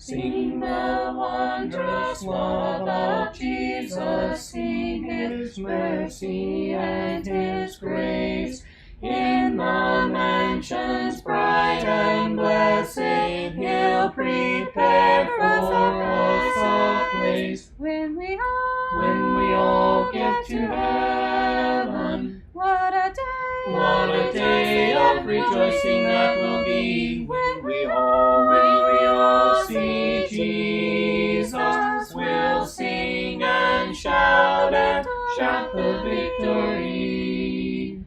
Sing the wondrous love of Jesus, sing His mercy and His grace. In the mansions bright and blessed, He'll prepare for us a place. When we all get to heaven, what a day of rejoicing that will be. When we all see Jesus, we'll sing and shout the victory.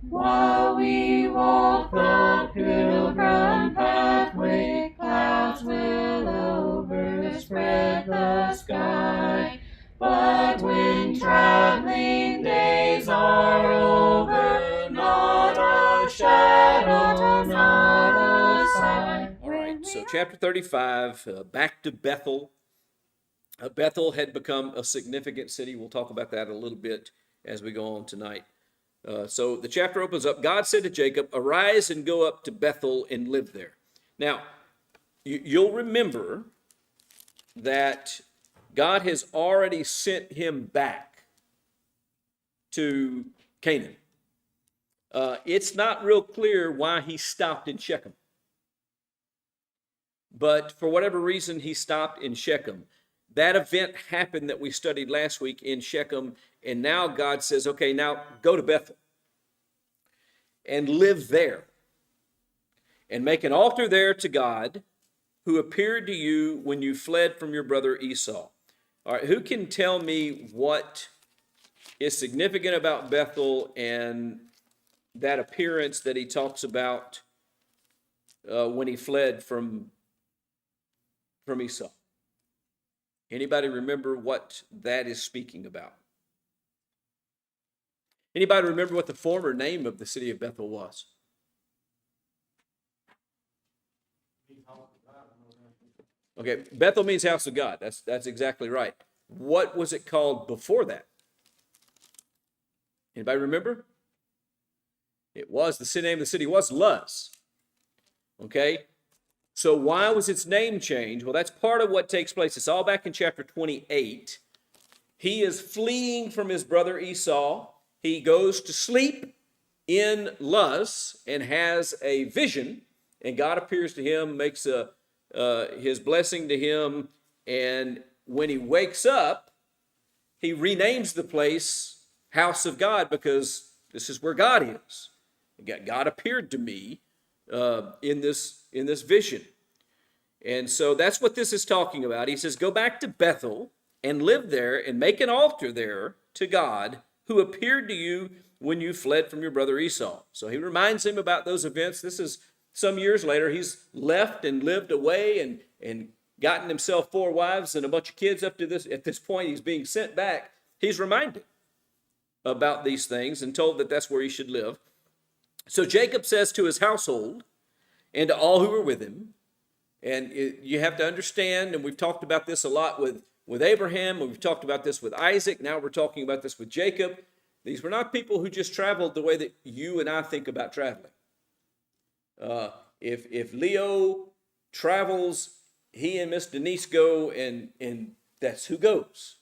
While we walk the pilgrim pathway, clouds will overspread the sky. But when traveling days are over, not a shadow, not a sign. All right, so chapter 35, back to Bethel. Bethel had become a significant city. We'll talk about that a little bit as we go on tonight. So the chapter opens up. God said to Jacob, "Arise and go up to Bethel and live there." Now, you'll remember that God has already sent him back to Canaan. It's not real clear why he stopped in Shechem. But for whatever reason, he stopped in Shechem. That event happened that we studied last week in Shechem, and now God says, okay, now go to Bethel and live there and make an altar there to God who appeared to you when you fled from your brother Esau. All right, who can tell me what is significant about Bethel and that appearance that he talks about when he fled from Esau? Anybody remember what that is speaking about? Anybody remember what the former name of the city of Bethel was? Okay, Bethel means house of God. That's exactly right. What was it called before that? Anybody remember? It was, the name of the city was Luz. Okay? So why was its name changed? Well, that's part of what takes place. It's all back in chapter 28. He is fleeing from his brother Esau. He goes to sleep in Luz and has a vision, and God appears to him, makes his blessing to him, and when he wakes up, he renames the place House of God because this is where God is. God appeared to me in this vision. And so that's what this is talking about. He says, go back to Bethel and live there and make an altar there to God who appeared to you when you fled from your brother Esau. So he reminds him about those events. This is some years later. He's left and lived away and gotten himself 4 wives and a bunch of kids up to this. At this point, he's being sent back. He's reminded about these things and told that that's where he should live. So Jacob says to his household and to all who were with him, and you have to understand, and we've talked about this a lot with Abraham, and we've talked about this with Isaac, now we're talking about this with Jacob. These were not people who just traveled the way that you and I think about traveling. If Leo travels, he and Miss Denise go, and that's who goes.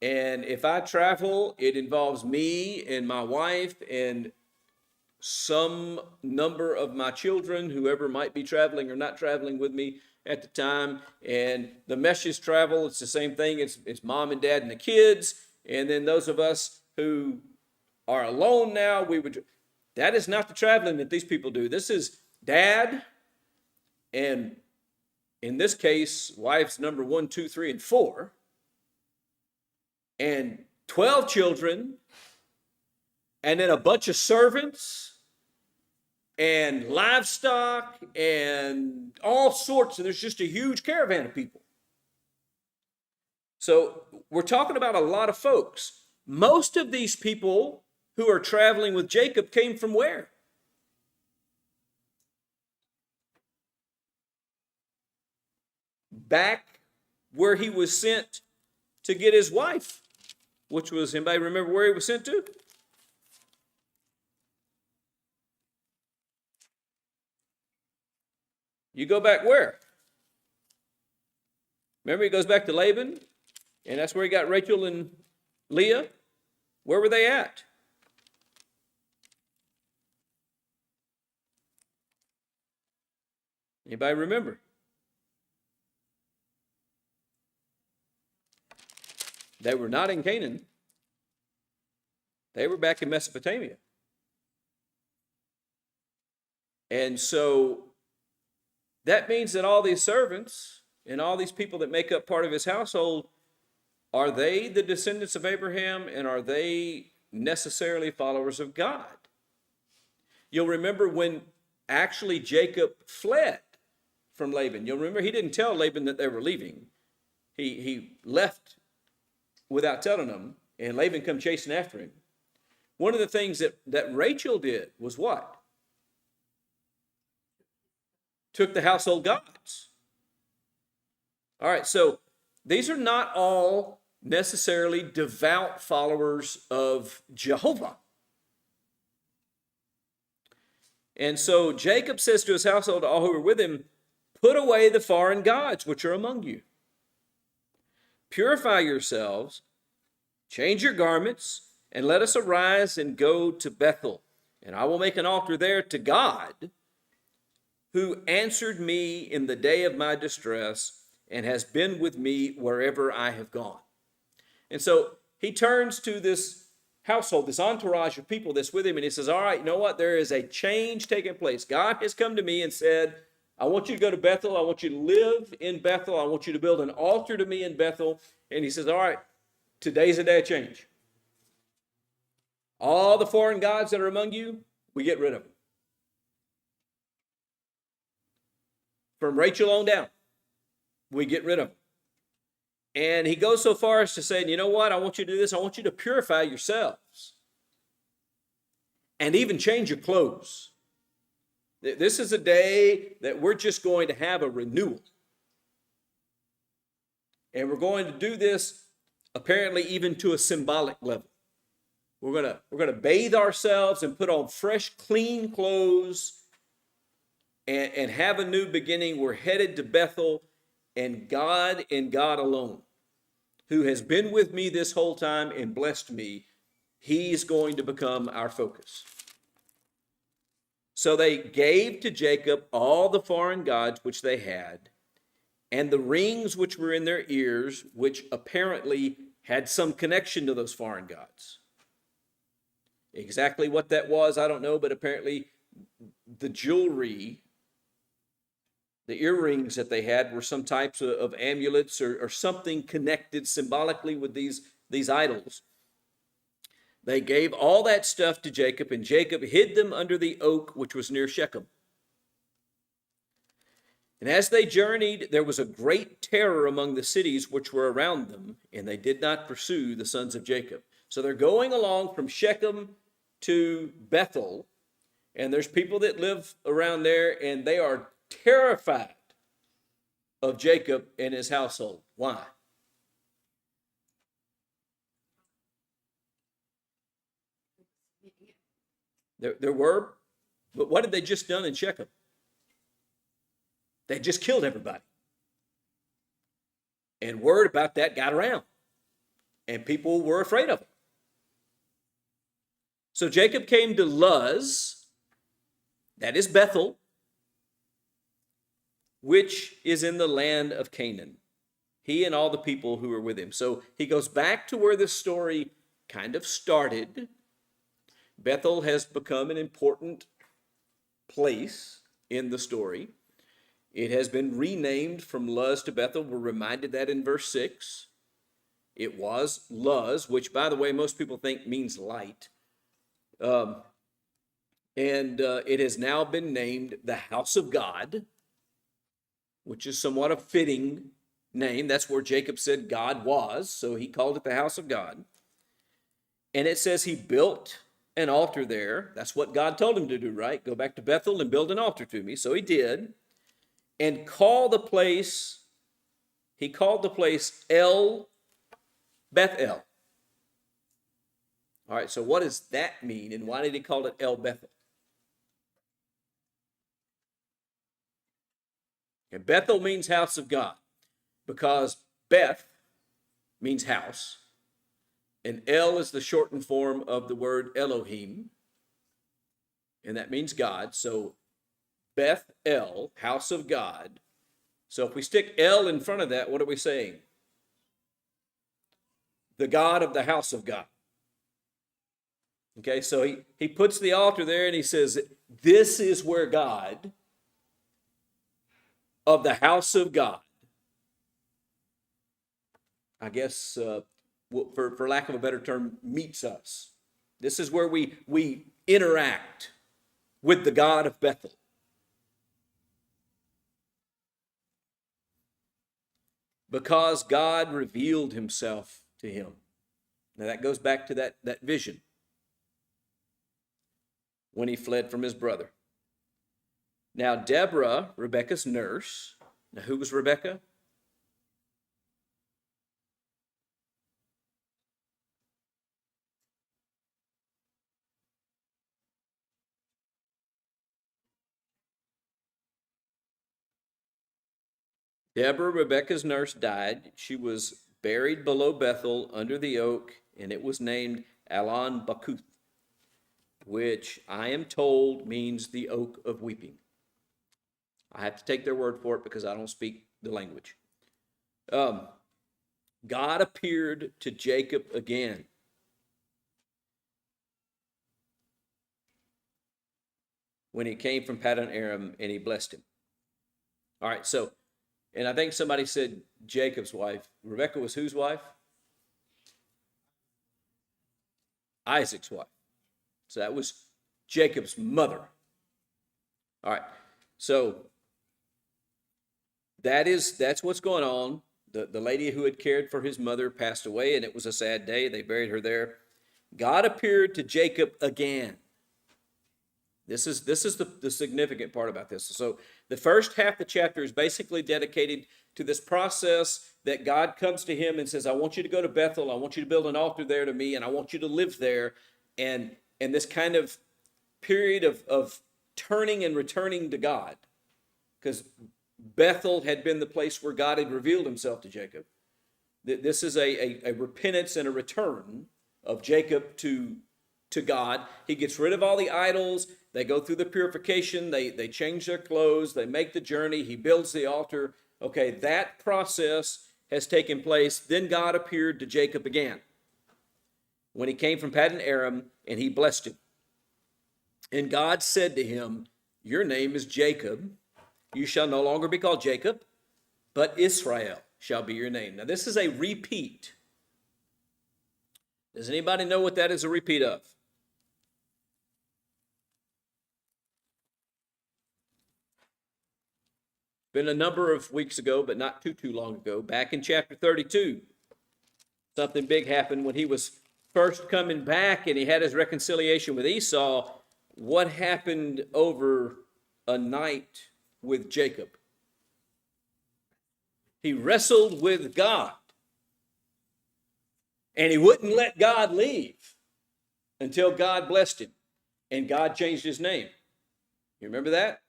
And if I travel, it involves me and my wife and some number of my children, whoever might be traveling or not traveling with me at the time. And the meshes travel, it's the same thing. It's mom and dad and the kids. And then those of us who are alone now, that is not the traveling that these people do. This is dad, and in this case, wife's number 1, 2, 3, and 4, and 12 children, and then a bunch of servants and livestock and all sorts. And there's just a huge caravan of people. So we're talking about a lot of folks. Most of these people who are traveling with Jacob came from where? Back where he was sent to get his wife, which was, anybody remember where he was sent to? You go back where? Remember, he goes back to Laban, and that's where he got Rachel and Leah. Where were they at? Anybody remember? They were not in Canaan. They were back in Mesopotamia. And so that means that all these servants and all these people that make up part of his household, are they the descendants of Abraham, and are they necessarily followers of God? You'll remember when actually Jacob fled from Laban. You'll remember he didn't tell Laban that they were leaving. He left without telling them, and Laban come chasing after him. One of the things that Rachel did was what? Took the household gods. All right, so these are not all necessarily devout followers of Jehovah. And so Jacob says to his household, to all who are with him, put away the foreign gods which are among you. Purify yourselves, change your garments, and let us arise and go to Bethel. And I will make an altar there to God, who answered me in the day of my distress and has been with me wherever I have gone. And so he turns to this household, this entourage of people that's with him, and he says, all right, you know what? There is a change taking place. God has come to me and said, I want you to go to Bethel. I want you to live in Bethel. I want you to build an altar to me in Bethel. And he says, all right, today's a day of change. All the foreign gods that are among you, we get rid of them. From Rachel on down, we get rid of them. And he goes so far as to say, you know what? I want you to do this. I want you to purify yourselves and even change your clothes. This is a day that we're just going to have a renewal. And we're going to do this apparently even to a symbolic level. We're going to bathe ourselves and put on fresh, clean clothes and have a new beginning. We're headed to Bethel, and God alone, who has been with me this whole time and blessed me, he's going to become our focus. So they gave to Jacob all the foreign gods which they had, and the rings which were in their ears, which apparently had some connection to those foreign gods. Exactly what that was, I don't know, but apparently the jewelry, the earrings that they had were some types of amulets or something connected symbolically with these idols. They gave all that stuff to Jacob, and Jacob hid them under the oak which was near Shechem. And as they journeyed, there was a great terror among the cities which were around them, and they did not pursue the sons of Jacob. So they're going along from Shechem to Bethel, and there's people that live around there, and they are terrified of Jacob and his household. Why? There were, but what had they just done in Shechem? They just killed everybody. And word about that got around, and people were afraid of it. So Jacob came to Luz, that is Bethel, which is in the land of Canaan, he and all the people who were with him. So he goes back to where this story kind of started. Bethel has become an important place in the story. It has been renamed from Luz to Bethel. We're reminded that in verse 6. It was Luz, which, by the way, most people think means light. It has now been named the house of God, which is somewhat a fitting name. That's where Jacob said God was, so he called it the house of God. And it says he built an altar there. That's what God told him to do, right? Go back to Bethel and build an altar to me. So he did. And he called the place El Bethel. All right, so what does that mean, and why did he call it El Bethel? And Bethel means house of God. because Beth means house, and El is the shortened form of the word Elohim, and that means God. So Beth El, house of God. So if we stick El in front of that, what are we saying? The God of the house of God. Okay, so he puts the altar there and he says, this is where God of the house of God, I guess, for lack of a better term, meets us. This is where we interact with the God of Bethel. Because God revealed himself to him. Now that goes back to that vision when he fled from his brother. Now Deborah, Rebekah's nurse. Now who was Rebekah? Deborah, Rebekah's nurse, died. She was buried below Bethel under the oak, and it was named Alon Bakuth, which I am told means the oak of weeping. I have to take their word for it because I don't speak the language. God appeared to Jacob again. When he came from Paddan Aram, and he blessed him. All right, so, and I think somebody said Jacob's wife. Rebekah was whose wife? Isaac's wife. So that was Jacob's mother. All right, so that's what's going on. The lady who had cared for his mother passed away, and it was a sad day. They buried her there. God appeared to Jacob again. This is the significant part about this. So the first half of the chapter is basically dedicated to this process that God comes to him and says, I want you to go to Bethel. I want you to build an altar there to me, and I want you to live there. And this kind of period of turning and returning to God, because Bethel had been the place where God had revealed himself to Jacob. This is a repentance and a return of Jacob to God. He gets rid of all the idols. They go through the purification. They change their clothes. They make the journey. He builds the altar. Okay, that process has taken place. Then God appeared to Jacob again when he came from Paddan Aram, and he blessed him. And God said to him, your name is Jacob. You shall no longer be called Jacob, but Israel shall be your name. Now, this is a repeat. Does anybody know what that is a repeat of? Been a number of weeks ago, but not too long ago. Back in chapter 32, something big happened when he was first coming back and he had his reconciliation with Esau. What happened over a night with Jacob? He wrestled with God, and he wouldn't let God leave until God blessed him, and God changed his name. You remember that?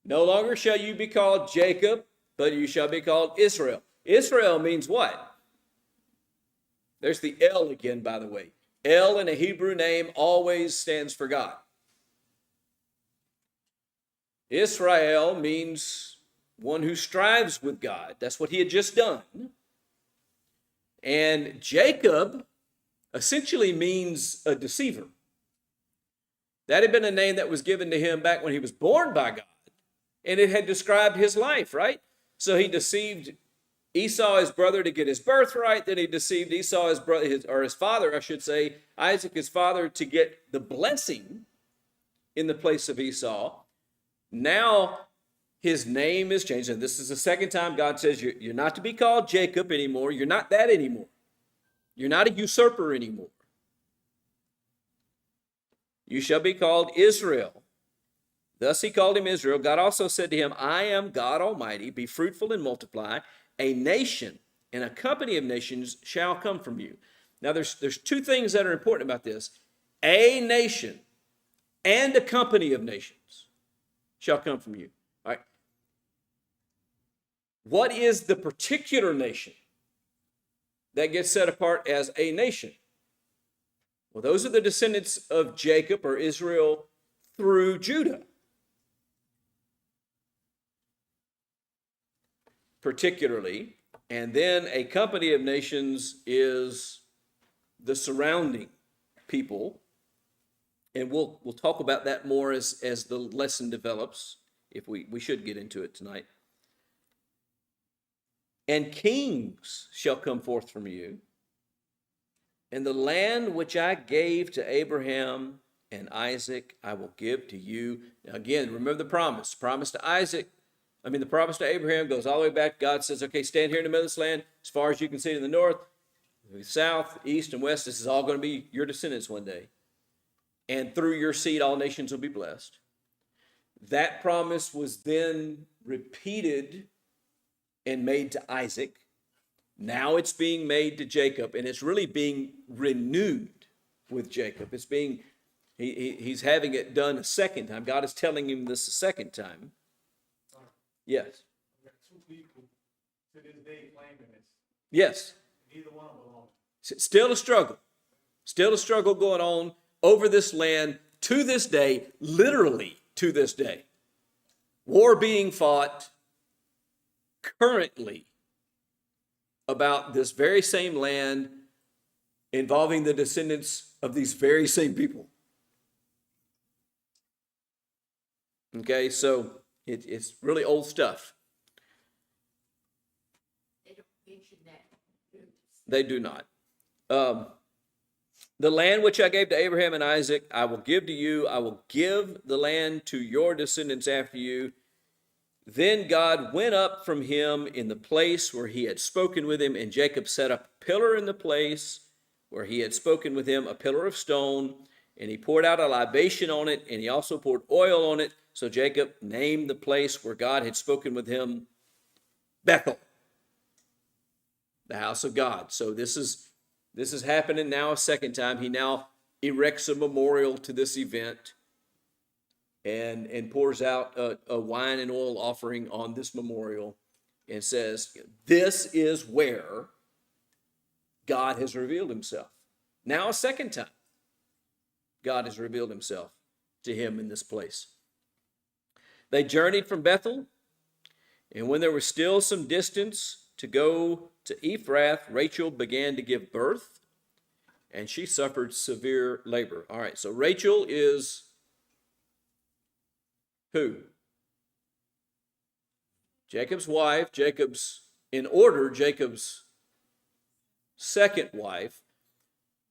No longer shall you be called Jacob, but you shall be called Israel. Israel means what? There's the El again, by the way. El in a Hebrew name always stands for God. Israel means one who strives with God. That's what he had just done. And Jacob essentially means a deceiver. That had been a name that was given to him back when he was born by God. And it had described his life, right? So he deceived Esau, his brother, to get his birthright. Then he deceived Esau, his father, I should say, Isaac, his father, to get the blessing in the place of Esau. Now his name is changed. And this is the second time God says, you're not to be called Jacob anymore. You're not that anymore. You're not a usurper anymore. You shall be called Israel. Thus he called him Israel. God also said to him, I am God Almighty. Be fruitful and multiply. A nation and a company of nations shall come from you. Now there's two things that are important about this. A nation and a company of nations shall come from you. All right. What is the particular nation that gets set apart as a nation? Well, those are the descendants of Jacob or Israel through Judah. Particularly, and then a company of nations is the surrounding people, and we'll talk about that more as the lesson develops, if we should get into it tonight. And kings shall come forth from you, and the land which I gave to Abraham and Isaac I will give to you. Now again, remember the promise to Isaac. The promise to Abraham goes all the way back. God says, okay, stand here in the middle of this land, as far as you can see to the north, south, east, and west. This is all going to be your descendants one day. And through your seed, all nations will be blessed. That promise was then repeated and made to Isaac. Now it's being made to Jacob, and it's really being renewed with Jacob. It's being, he's having it done a second time. God is telling him this a second time. Yes. There are two people to this day claiming this. Yes. Neither one belongs. Still a struggle. Still a struggle going on over this land to this day, literally to this day. War being fought currently about this very same land involving the descendants of these very same people. Okay, so it's really old stuff. They don't mention that. They do not. The land which I gave to Abraham and Isaac, I will give to you. I will give the land to your descendants after you. Then God went up from him in the place where he had spoken with him, and Jacob set up a pillar in the place where he had spoken with him, a pillar of stone, and he poured out a libation on it, and he also poured oil on it. So Jacob named the place where God had spoken with him Bethel, the house of God. So this is happening now a second time. He now erects a memorial to this event and pours out a wine and oil offering on this memorial and says, this is where God has revealed himself. Now a second time, God has revealed himself to him in this place. They journeyed from Bethel, and when there was still some distance to go to Ephrath, Rachel began to give birth, and she suffered severe labor. All right, so Rachel is who? Jacob's wife, Jacob's second wife,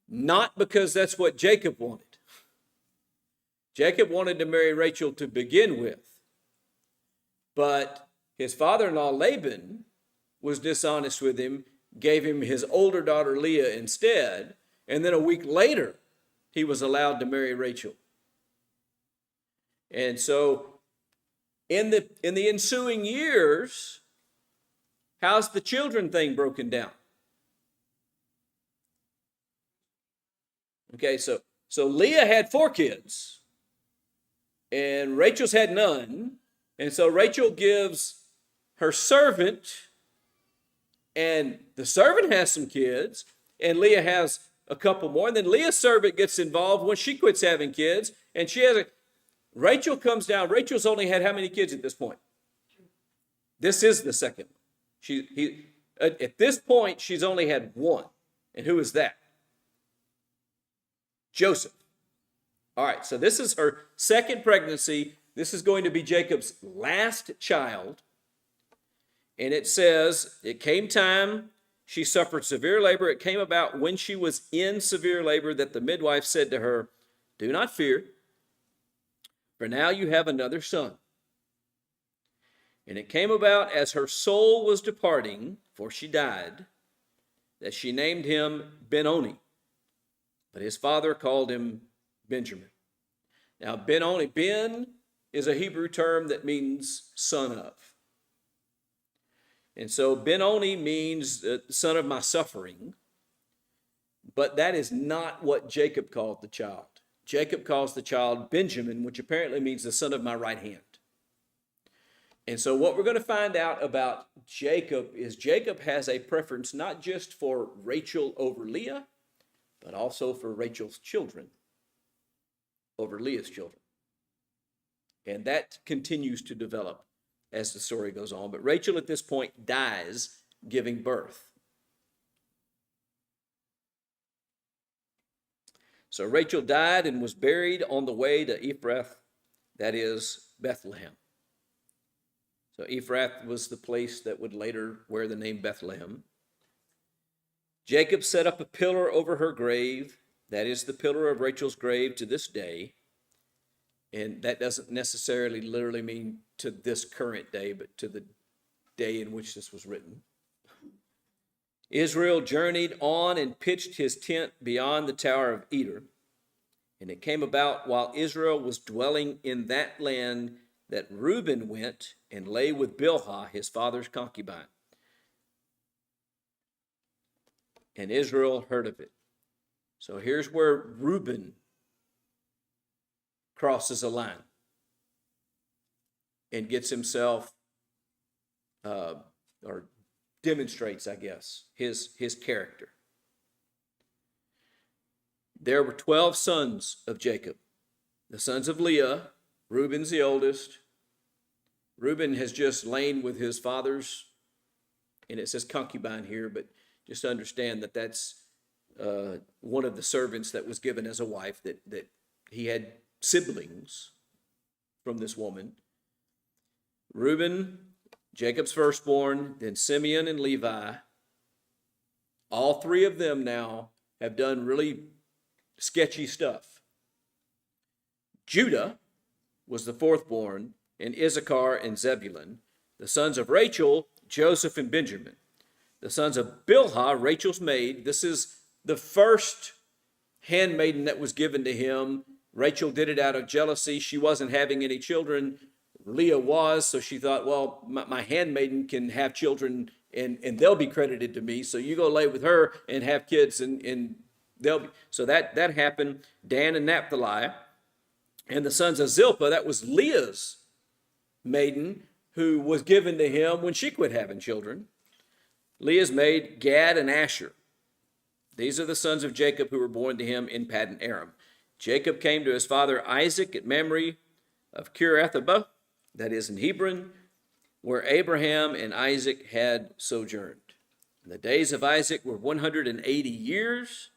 not because that's what Jacob wanted. Jacob wanted to marry Rachel to begin with, but his father-in-law Laban was dishonest with him, gave him his older daughter Leah instead, and then a week later he was allowed to marry Rachel. And so in the ensuing years, how's the children thing broken down? Okay, so Leah had 4 kids, and Rachel's had none. And so Rachel gives her servant, and the servant has some kids, and Leah has a couple more. And then Leah's servant gets involved when she quits having kids, and Rachel comes down. Rachel's only had how many kids at this point? This is the second one. At this point, she's only had one. And who is that? Joseph. All right, so this is her second pregnancy. This is going to be Jacob's last child. And it says, it came time, she suffered severe labor. It came about when she was in severe labor that the midwife said to her, do not fear, for now you have another son. And it came about as her soul was departing, for she died, that she named him Ben-Oni. But his father called him Benjamin. Now, Ben-Oni, Ben is a Hebrew term that means son of. And so Ben-Oni means son of my suffering. But that is not what Jacob called the child. Jacob calls the child Benjamin, which apparently means the son of my right hand. And so what we're going to find out about Jacob is Jacob has a preference not just for Rachel over Leah, but also for Rachel's children over Leah's children. And that continues to develop as the story goes on. But Rachel at this point dies giving birth. So Rachel died and was buried on the way to Ephrath, that is Bethlehem. So Ephrath was the place that would later wear the name Bethlehem. Jacob set up a pillar over her grave. That is the pillar of Rachel's grave to this day. And that doesn't necessarily literally mean to this current day, but to the day in which this was written. Israel journeyed on and pitched his tent beyond the Tower of Eder. And it came about while Israel was dwelling in that land that Reuben went and lay with Bilhah, his father's concubine. And Israel heard of it. So here's where Reuben crosses a line and gets himself, or demonstrates, I guess, his character. There were 12 sons of Jacob. The sons of Leah, Reuben's the oldest. Reuben has just lain with his father's, and it says concubine here, but just understand that that's one of the servants that was given as a wife, that he had siblings from this woman. Reuben, Jacob's firstborn, then Simeon and Levi. All three of them now have done really sketchy stuff. Judah was the fourthborn, and Issachar and Zebulun. The sons of Rachel, Joseph and Benjamin. The sons of Bilhah, Rachel's maid. This is the first handmaiden that was given to him. Rachel did it out of jealousy. She wasn't having any children. Leah was, so she thought, well, my handmaiden can have children and they'll be credited to me. So you go lay with her and have kids and they'll be. So that happened. Dan and Naphtali. And the sons of Zilpah, that was Leah's maiden who was given to him when she quit having children. Leah's maid, Gad and Asher. These are the sons of Jacob who were born to him in Paddan Aram. Jacob came to his father Isaac at Mamre of Kiriathaba, that is in Hebron, where Abraham and Isaac had sojourned. And the days of Isaac were 180 years,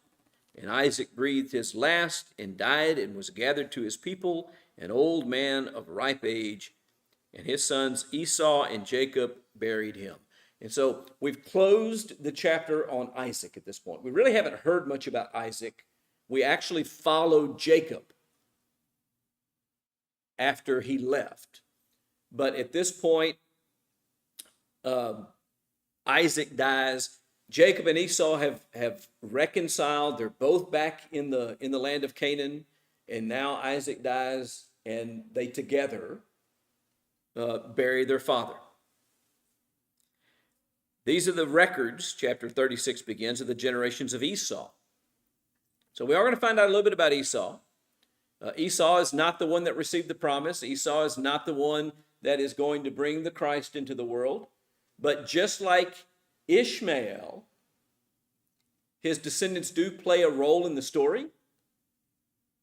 and Isaac breathed his last and died and was gathered to his people, an old man of ripe age, and his sons Esau and Jacob buried him. And so we've closed the chapter on Isaac at this point. We really haven't heard much about Isaac. We actually followed Jacob after he left. But at this point, Isaac dies. Jacob and Esau have reconciled. They're both back in the land of Canaan. And now Isaac dies, and they together bury their father. These are the records, chapter 36 begins, of the generations of Esau. So we are going to find out a little bit about Esau. Esau is not the one that received the promise. Esau is not the one that is going to bring the Christ into the world. But just like Ishmael, his descendants do play a role in the story.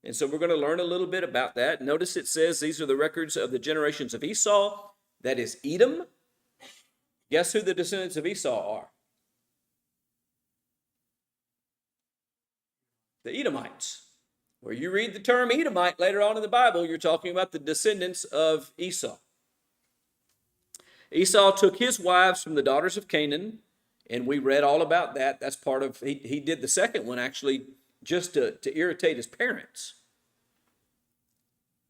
And so we're going to learn a little bit about that. Notice it says these are the records of the generations of Esau. That is Edom. Guess who the descendants of Esau are? The Edomites. Where you read the term Edomite later on in the Bible, you're talking about the descendants of Esau. Esau took his wives from the daughters of Canaan, and we read all about that. That's part of, he did the second one actually just to irritate his parents.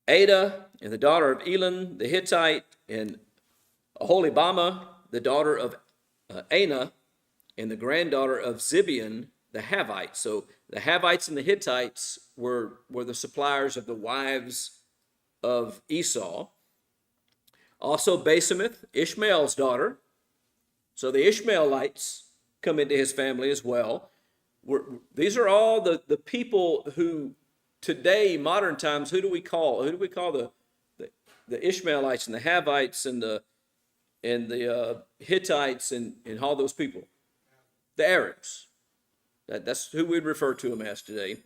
Ada and the daughter of Elon the Hittite, and Aholibamah, the daughter of Anah, and the granddaughter of Zibeon the Havite. So the Havites and the Hittites were the suppliers of the wives of Esau. Also Basemeth, Ishmael's daughter. So the Ishmaelites come into his family as well. These are all the people who today, modern times, who do we call the Ishmaelites and the Havites and the Hittites and all those people, the Arabs. That's who we'd refer to them as today.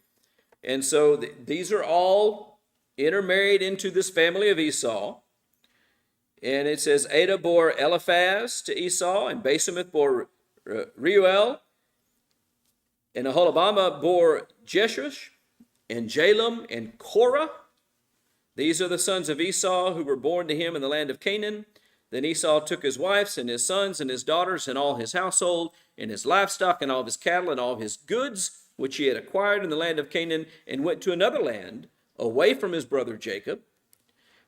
And so these are all intermarried into this family of Esau. And it says, Adah bore Eliphaz to Esau, and Basemath bore Reuel, and Aholibamah bore Jeshush, and Jalem, and Korah. These are the sons of Esau who were born to him in the land of Canaan. Then Esau took his wives and his sons and his daughters and all his household and his livestock and all of his cattle and all of his goods, which he had acquired in the land of Canaan, and went to another land away from his brother Jacob.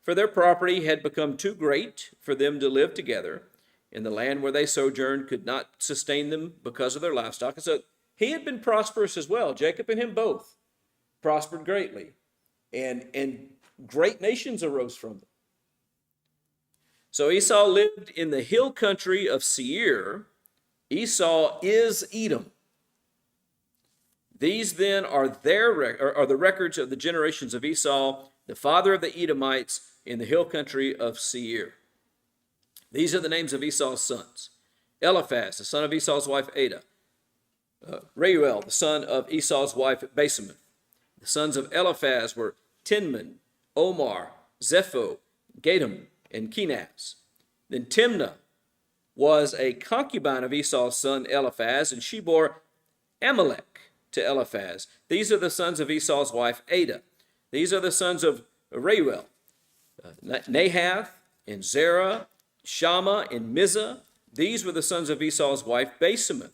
For their property had become too great for them to live together, and the land where they sojourned could not sustain them because of their livestock. And so he had been prosperous as well. Jacob and him both prospered greatly, and great nations arose from them. So Esau lived in the hill country of Seir. Esau is Edom. These then are the records of the generations of Esau, the father of the Edomites, in the hill country of Seir. These are the names of Esau's sons: Eliphaz, the son of Esau's wife Adah; Reuel, the son of Esau's wife Basemath. The sons of Eliphaz were Tinman, Omar, Zepho, Gatam, and Kenaz. Then Timnah was a concubine of Esau's son Eliphaz, and she bore Amalek to Eliphaz. These are the sons of Esau's wife Adah. These are the sons of Reuel: Nahath, and Zerah, Shammah, and Mizah. These were the sons of Esau's wife Basemath.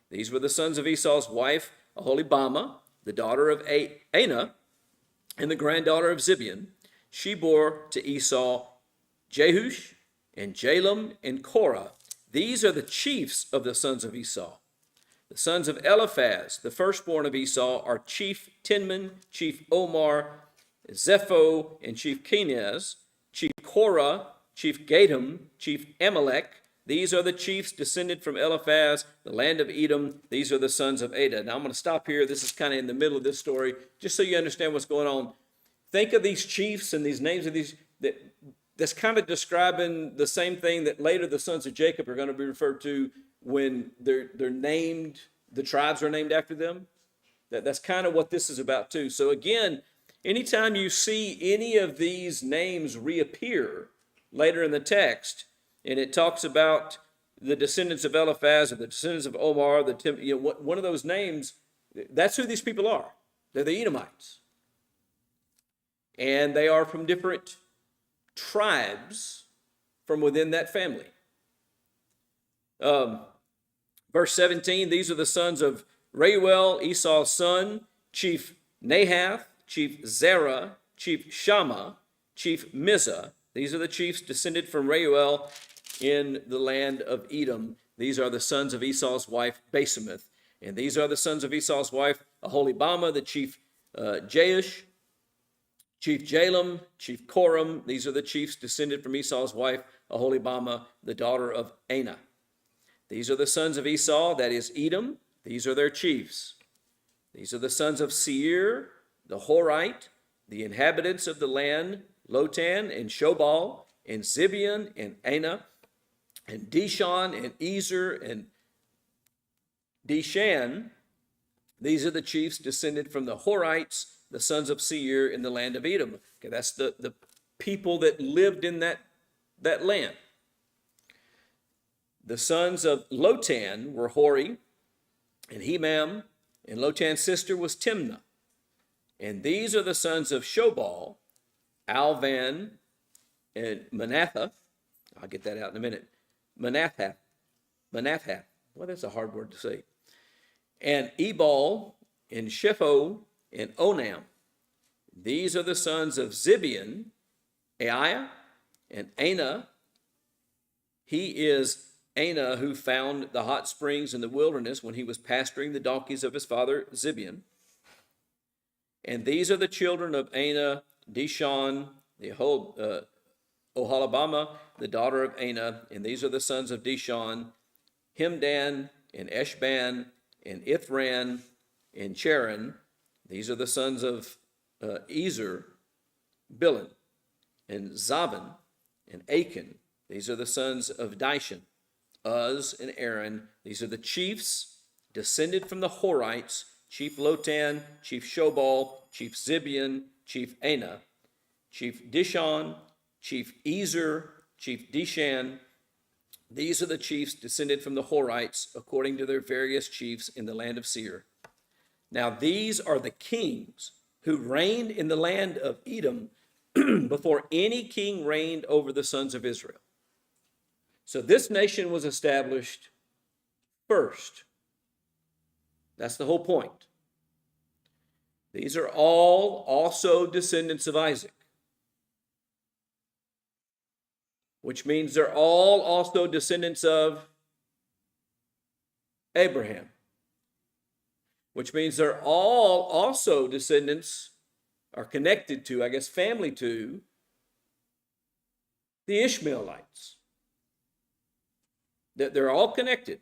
These were the sons of Esau's wife Aholibamah, the daughter of Anah, and the granddaughter of Zibeon. She bore to Esau Jehush, and Jalem, and Korah. These are the chiefs of the sons of Esau. The sons of Eliphaz, the firstborn of Esau, are Chief Tinman, Chief Omar, Zepho, and Chief Kenaz, Chief Korah, Chief Gatam, Chief Amalek. These are the chiefs descended from Eliphaz, the land of Edom. These are the sons of Adah. Now I'm going to stop here. This is kind of in the middle of this story, just so you understand what's going on. Think of these chiefs and these names of these, that's kind of describing the same thing that later the sons of Jacob are going to be referred to when they're named, the tribes are named after them. That's kind of what this is about too. So again, anytime you see any of these names reappear later in the text, and it talks about the descendants of Eliphaz or the descendants of Omar, one of those names, that's who these people are. They're the Edomites. And they are from different tribes from within that family. Verse 17, these are the sons of Reuel, Esau's son, Chief Nahath, Chief Zerah, Chief Shammah, Chief Mizah. These are the chiefs descended from Reuel in the land of Edom. These are the sons of Esau's wife Basemath. And these are the sons of Esau's wife Aholibamah, the chief Jeush, Chief Jalem, Chief Koram. These are the chiefs descended from Esau's wife Aholibamah, the daughter of Anah. These are the sons of Esau, that is Edom. These are their chiefs. These are the sons of Seir, the Horite, the inhabitants of the land, Lotan and Shobal, and Zibeon and Anah, and Dishon and Ezer and Dishan. These are the chiefs descended from the Horites, the sons of Seir in the land of Edom. Okay, that's the people that lived in that land. The sons of Lotan were Hori and Hemam, and Lotan's sister was Timnah. And these are the sons of Shobal, Alvan, and Manahath. I'll get that out in a minute. Manahath. Well, that's a hard word to say. And Ebal, and Shepho, and Onam. These are the sons of Zibeon, Aiah, and Anah. He is Anah who found the hot springs in the wilderness when he was pasturing the donkeys of his father Zibeon. And these are the children of Anah, Dishon, the Oholibamah, the daughter of Anah. And these are the sons of Dishon, Hemdan, and Eshban, and Ithran, and Cheran. These are the sons of Ezer, Bilhan, and Zavan, and Achan. These are the sons of Dishon, Uz and Aaron. These are the chiefs descended from the Horites, Chief Lotan, Chief Shobal, Chief Zibeon, Chief Anah, Chief Dishon, Chief Ezer, Chief Dishan. These are the chiefs descended from the Horites, according to their various chiefs in the land of Seir. Now these are the kings who reigned in the land of Edom before any king reigned over the sons of Israel. So this nation was established first. That's the whole point. These are all also descendants of Isaac, which means they're all also descendants of Abraham, which means they're all also descendants, are connected to, I guess, family to, the Ishmaelites. That they're all connected.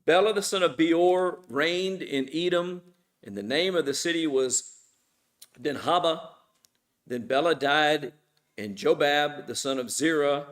Bela, the son of Beor, reigned in Edom, and the name of the city was Dinhabah. Then Bela died, and Jobab, the son of Zerah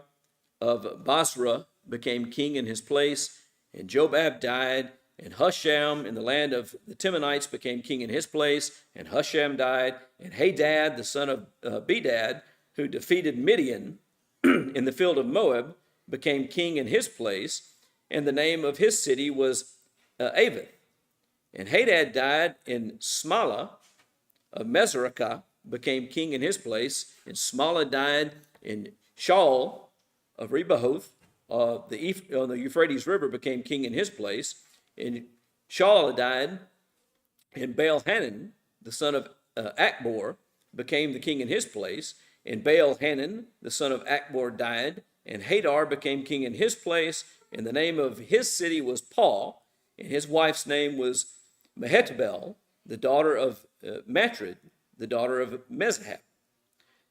of Basra, became king in his place. And Jobab died, and Husham in the land of the Timonites became king in his place. And Husham died, and Hadad, the son of Bedad, who defeated Midian in the field of Moab, became king in his place. And the name of his city was Avith. And Hadad died, and Smalah of Mesrekah became king in his place. And Smalah died, and Shaul of Rehoboth on the Euphrates River became king in his place. And Shaul died, and Baal-Hanan, the son of Achbor, became the king in his place. And Baal-Hanan, the son of Achbor, died, and Hadar became king in his place. And the name of his city was Paul, and his wife's name was Mehetabel, the daughter of Matred, the daughter of Mezahab.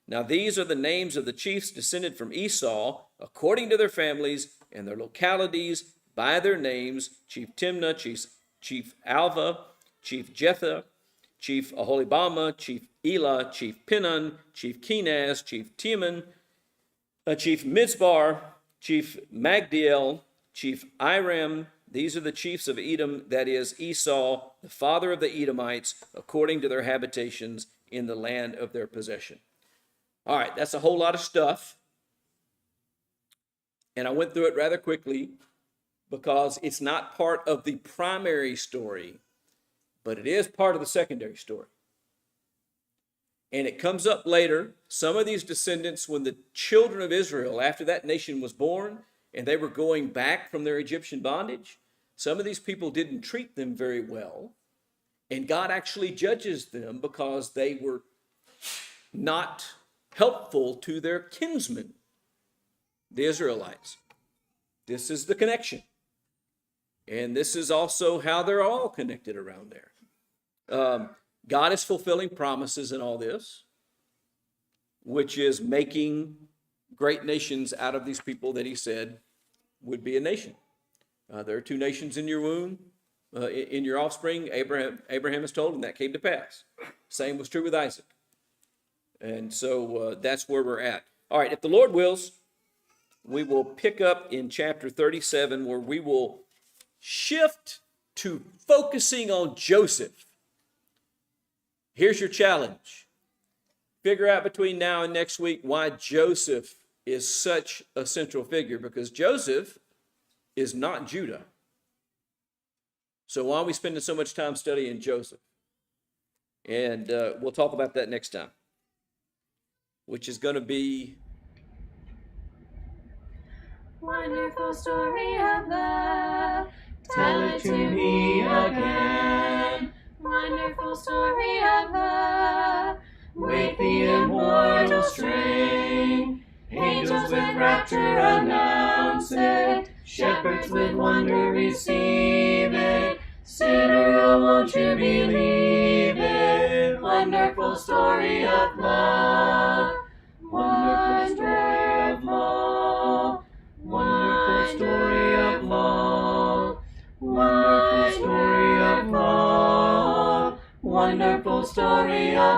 Now these are the names of the chiefs descended from Esau, according to their families and their localities, by their names: Chief Timnah, Chief Alva, Chief Jetha, Chief Aholibama, Chief Elah, Chief Pinon, Chief Kenaz, Chief Teman, Chief Mizbar, Chief Magdiel, Chief Iram. These are the chiefs of Edom, that is Esau, the father of the Edomites, according to their habitations in the land of their possession. All right, that's a whole lot of stuff. And I went through it rather quickly because it's not part of the primary story, but it is part of the secondary story. And it comes up later. Some of these descendants, when the children of Israel, after that nation was born, and they were going back from their Egyptian bondage, some of these people didn't treat them very well. And God actually judges them because they were not helpful to their kinsmen, the Israelites. This is the connection. And this is also how they're all connected around there. God is fulfilling promises in all this, which is making great nations out of these people that he said would be a nation. There are two nations in your womb, in your offspring. Abraham is told, and that came to pass. Same was true with Isaac. And so that's where we're at. All right, if the Lord wills, we will pick up in chapter 37, where we will shift to focusing on Joseph. Here's your challenge. Figure out between now and next week why Joseph is such a central figure, because Joseph is not Judah. So why are we spending so much time studying Joseph? And we'll talk about that next time, which is going to be Wonderful story of love, tell it to me again. Wonderful story of love, with the immortal strain. Angels with rapture announce it, shepherds with wonder receive it. Sinner, oh, won't you believe it? Wonderful story of love, wonderful story of love, wonderful story of love, wonderful story of love, wonderful story of